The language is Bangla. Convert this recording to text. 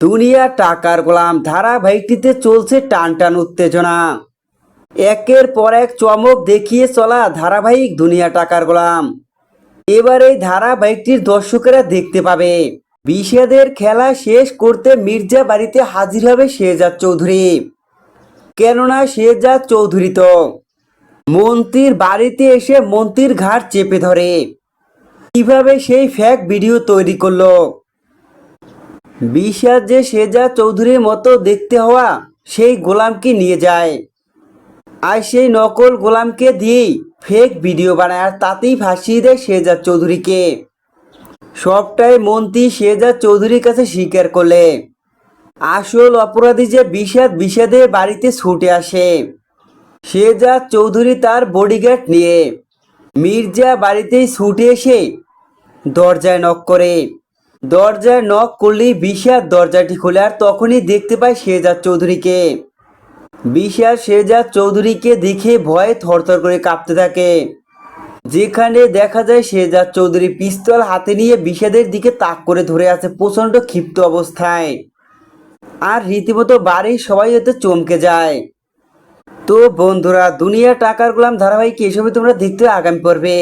দুনিয়া টাকার গোলাম ধারাবাহিকটিতে চলছে টানটান উত্তেজনা। একের পর এক চমক দেখিয়ে চলা ধারাবাহিক দুনিয়া টাকার গোলাম। এবার এই ধারাবাহিকটির দর্শকেরা দেখতে পাবে বিষাদের খেলা শেষ করতে মির্জা বাড়িতে হাজির হবে শেহজাদ চৌধুরী। কেননা শেহজাদ চৌধুরী তো মন্ত্রীর বাড়িতে এসে মন্ত্রীর ঘাড় চেপে ধরে। কিভাবে সেই ফেক ভিডিও তৈরি করলো, বিষাদ যে শেহজাদ চৌধুরীর মতো দেখতে হওয়া সেই গোলামকে নিয়ে যায়, আর সেই নকল গোলামকে দিয়েই ফেক ভিডিও বানায়, আর তাতেই ফাঁসিয়ে দেয় শেহজাদ চৌধুরীকে। সবটাই মন্ত্রী শেহজাদ চৌধুরীর কাছে স্বীকার করলে আসল অপরাধী যে বিষাদের বাড়িতে ছুটে আসে। শেহজাদ চৌধুরী তার বডিগার্ড নিয়ে মির্জা বাড়িতেই ছুটে এসে দরজায় নক করে। দরজায় নক করলেই বিষাদ দরজাটি খোলে, আর তখনই দেখতে পায় শেহজাদ চৌধুরীকে। বিষাদ শেহজাদ চৌধুরীকে দেখে ভয়ে থরথর করে কাঁপতে থাকে। যেখানে দেখা যায় শেহজাদ চৌধুরী পিস্তল হাতে নিয়ে বিষাদের দিকে তাক করে ধরে আছে প্রচণ্ড ক্ষিপ্ত অবস্থায়। আর রীতিমতো বাড়ির সবাই এতে চমকে যায়। তো বন্ধুরা, দুনিয়া টাকার গোলাম ধারাবাহিক এসবই তোমরা দেখতে আগামী পর্বে।